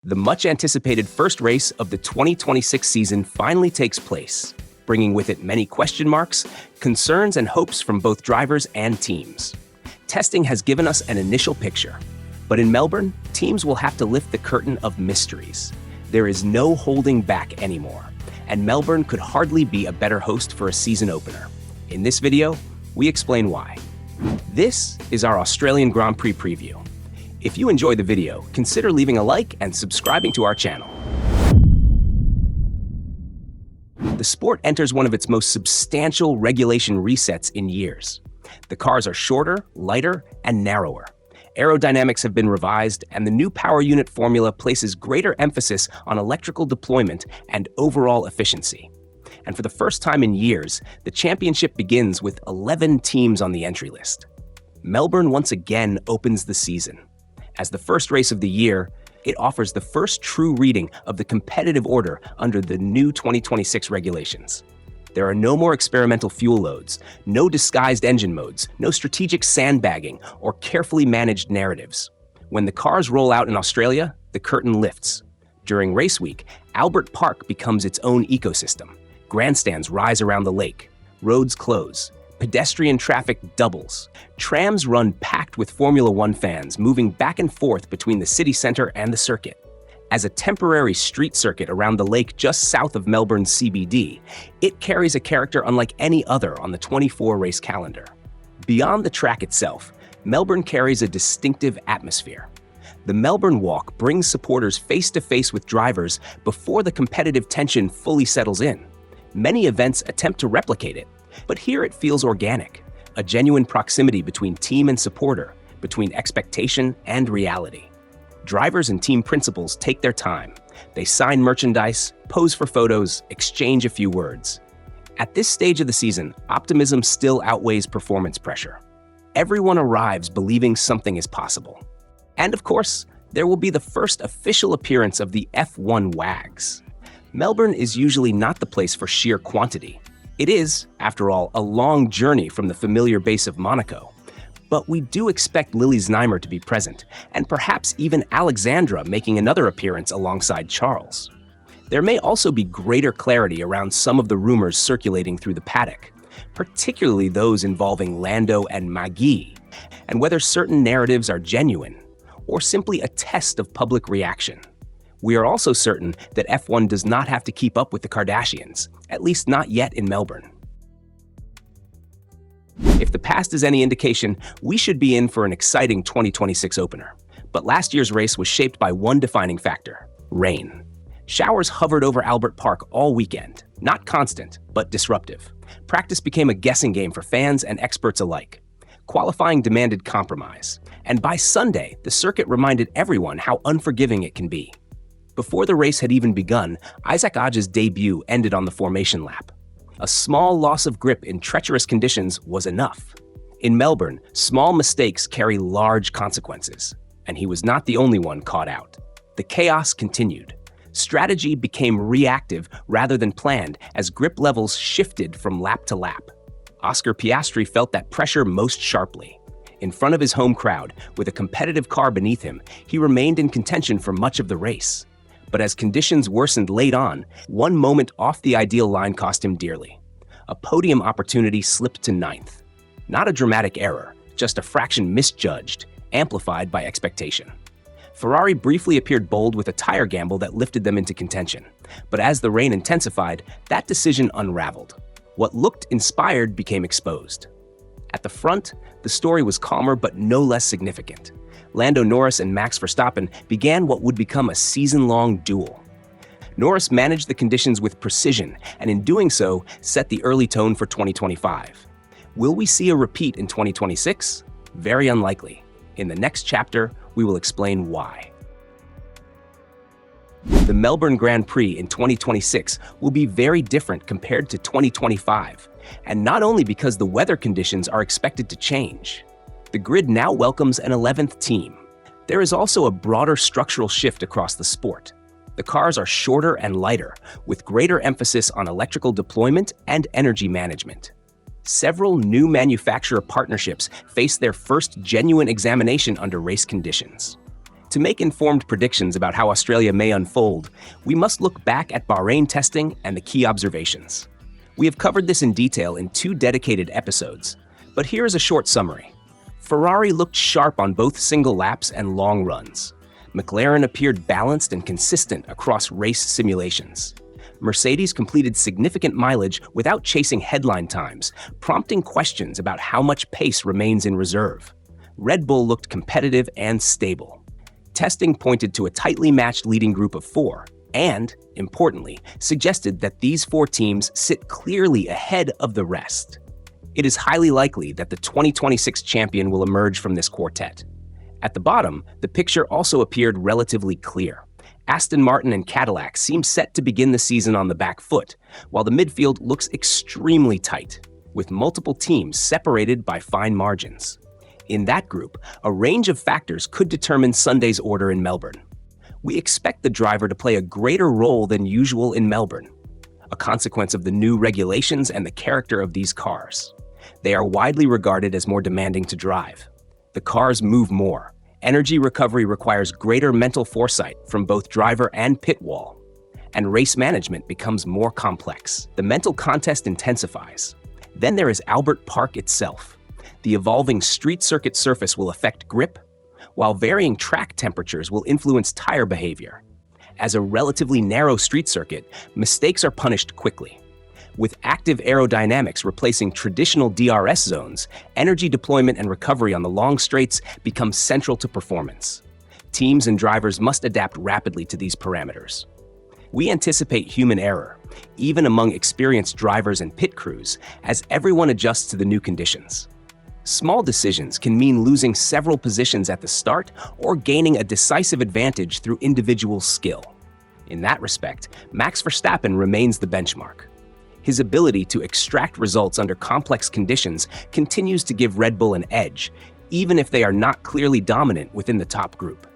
The much-anticipated first race of the 2026 season finally takes place, bringing with it many question marks, concerns, and hopes from both drivers and teams. Testing has given us an initial picture, but in Melbourne, teams will have to lift the curtain of mysteries. There is no holding back anymore, and Melbourne could hardly be a better host for a season opener. In this video, we explain why. This is our Australian Grand Prix preview. If you enjoy the video, consider leaving a like and subscribing to our channel. The sport enters one of its most substantial regulation resets in years. The cars are shorter, lighter, and narrower. Aerodynamics have been revised, and the new power unit formula places greater emphasis on electrical deployment and overall efficiency. And for the first time in years, the championship begins with 11 teams on the entry list. Melbourne once again opens the season. As the first race of the year, it offers the first true reading of the competitive order under the new 2026 regulations. There are no more experimental fuel loads, no disguised engine modes, no strategic sandbagging, or carefully managed narratives. When the cars roll out in Australia, the curtain lifts. During race week, Albert Park becomes its own ecosystem. Grandstands rise around the lake, roads close, pedestrian traffic doubles. Trams run packed with Formula One fans moving back and forth between the city centre and the circuit. As a temporary street circuit around the lake just south of Melbourne's CBD, it carries a character unlike any other on the 24-race calendar. Beyond the track itself, Melbourne carries a distinctive atmosphere. The Melbourne Walk brings supporters face-to-face with drivers before the competitive tension fully settles in. Many events attempt to replicate it, but here it feels organic, a genuine proximity between team and supporter, between expectation and reality. Drivers and team principals take their time. They sign merchandise, pose for photos, exchange a few words. At this stage of the season, optimism still outweighs performance pressure. Everyone arrives believing something is possible. And of course, there will be the first official appearance of the F1 WAGs. Melbourne is usually not the place for sheer quantity. It is, after all, a long journey from the familiar base of Monaco. But we do expect Lily Znaimer to be present, and perhaps even Alexandra making another appearance alongside Charles. There may also be greater clarity around some of the rumors circulating through the paddock, particularly those involving Lando and Maggie, and whether certain narratives are genuine, or simply a test of public reaction. We are also certain that F1 does not have to keep up with the Kardashians, at least not yet in Melbourne. If the past is any indication, we should be in for an exciting 2026 opener. But last year's race was shaped by one defining factor: rain. Showers hovered over Albert Park all weekend, not constant, but disruptive. Practice became a guessing game for fans and experts alike. Qualifying demanded compromise, and by Sunday, the circuit reminded everyone how unforgiving it can be. Before the race had even begun, Isaac Ajah's debut ended on the formation lap. A small loss of grip in treacherous conditions was enough. In Melbourne, small mistakes carry large consequences, and he was not the only one caught out. The chaos continued. Strategy became reactive rather than planned as grip levels shifted from lap to lap. Oscar Piastri felt that pressure most sharply. In front of his home crowd, with a competitive car beneath him, he remained in contention for much of the race. But as conditions worsened late on, one moment off the ideal line cost him dearly. A podium opportunity slipped to 9th. Not a dramatic error, just a fraction misjudged, amplified by expectation. Ferrari briefly appeared bold with a tire gamble that lifted them into contention. But as the rain intensified, that decision unraveled. What looked inspired became exposed. At the front, the story was calmer but no less significant. Lando Norris and Max Verstappen began what would become a season-long duel. Norris managed the conditions with precision, and in doing so, set the early tone for 2025. Will we see a repeat in 2026? Very unlikely. In the next chapter, we will explain why. The Melbourne Grand Prix in 2026 will be very different compared to 2025, and not only because the weather conditions are expected to change. The grid now welcomes an 11th team. There is also a broader structural shift across the sport. The cars are shorter and lighter, with greater emphasis on electrical deployment and energy management. Several new manufacturer partnerships face their first genuine examination under race conditions. To make informed predictions about how Australia may unfold, we must look back at Bahrain testing and the key observations. We have covered this in detail in 2 dedicated episodes, but here is a short summary. Ferrari looked sharp on both single laps and long runs. McLaren appeared balanced and consistent across race simulations. Mercedes completed significant mileage without chasing headline times, prompting questions about how much pace remains in reserve. Red Bull looked competitive and stable. Testing pointed to a tightly matched leading group of 4, and, importantly, suggested that these 4 teams sit clearly ahead of the rest. It is highly likely that the 2026 champion will emerge from this quartet. At the bottom, the picture also appeared relatively clear. Aston Martin and Cadillac seem set to begin the season on the back foot, while the midfield looks extremely tight, with multiple teams separated by fine margins. In that group, a range of factors could determine Sunday's order in Melbourne. We expect the driver to play a greater role than usual in Melbourne, a consequence of the new regulations and the character of these cars. They are widely regarded as more demanding to drive. The cars move more. Energy recovery requires greater mental foresight from both driver and pit wall, and race management becomes more complex. The mental contest intensifies. Then there is Albert Park itself. The evolving street circuit surface will affect grip, while varying track temperatures will influence tire behavior. As a relatively narrow street circuit, mistakes are punished quickly. With active aerodynamics replacing traditional DRS zones, energy deployment and recovery on the long straights become central to performance. Teams and drivers must adapt rapidly to these parameters. We anticipate human error, even among experienced drivers and pit crews, as everyone adjusts to the new conditions. Small decisions can mean losing several positions at the start or gaining a decisive advantage through individual skill. In that respect, Max Verstappen remains the benchmark. His ability to extract results under complex conditions continues to give Red Bull an edge, even if they are not clearly dominant within the top group.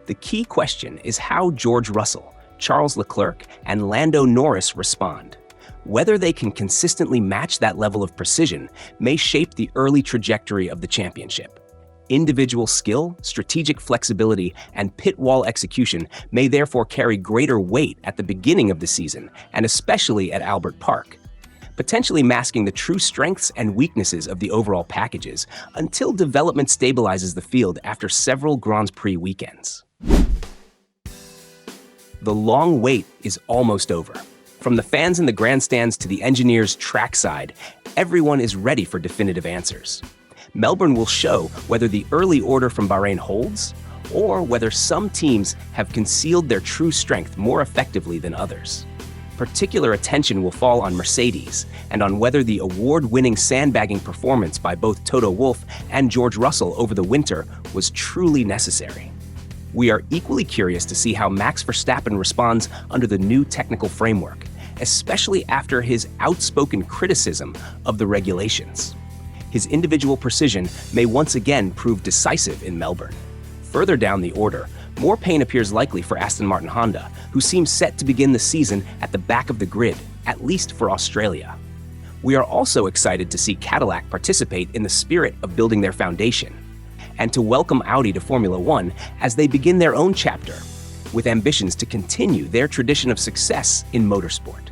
The key question is how George Russell, Charles Leclerc, and Lando Norris respond. Whether they can consistently match that level of precision may shape the early trajectory of the championship. Individual skill, strategic flexibility, and pit wall execution may therefore carry greater weight at the beginning of the season, and especially at Albert Park, potentially masking the true strengths and weaknesses of the overall packages until development stabilizes the field after several Grand Prix weekends. The long wait is almost over. From the fans in the grandstands to the engineers trackside, everyone is ready for definitive answers. Melbourne will show whether the early order from Bahrain holds, or whether some teams have concealed their true strength more effectively than others. Particular attention will fall on Mercedes and on whether the award-winning sandbagging performance by both Toto Wolff and George Russell over the winter was truly necessary. We are equally curious to see how Max Verstappen responds under the new technical framework, especially after his outspoken criticism of the regulations. His individual precision may once again prove decisive in Melbourne. Further down the order, more pain appears likely for Aston Martin Honda, who seems set to begin the season at the back of the grid, at least for Australia. We are also excited to see Cadillac participate in the spirit of building their foundation, and to welcome Audi to Formula One as they begin their own chapter, with ambitions to continue their tradition of success in motorsport.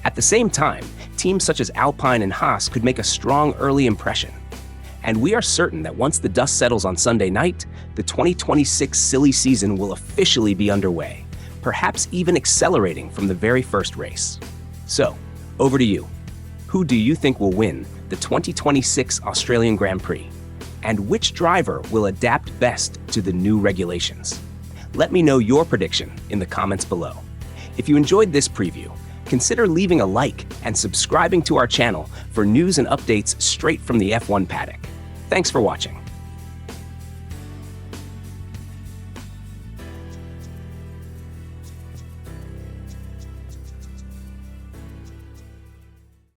At the same time, teams such as Alpine and Haas could make a strong early impression. And we are certain that once the dust settles on Sunday night, the 2026 silly season will officially be underway, perhaps even accelerating from the very first race. So, over to you. Who do you think will win the 2026 Australian Grand Prix? And which driver will adapt best to the new regulations? Let me know your prediction in the comments below. If you enjoyed this preview, consider leaving a like and subscribing to our channel for news and updates straight from the F1 paddock. Thanks for watching.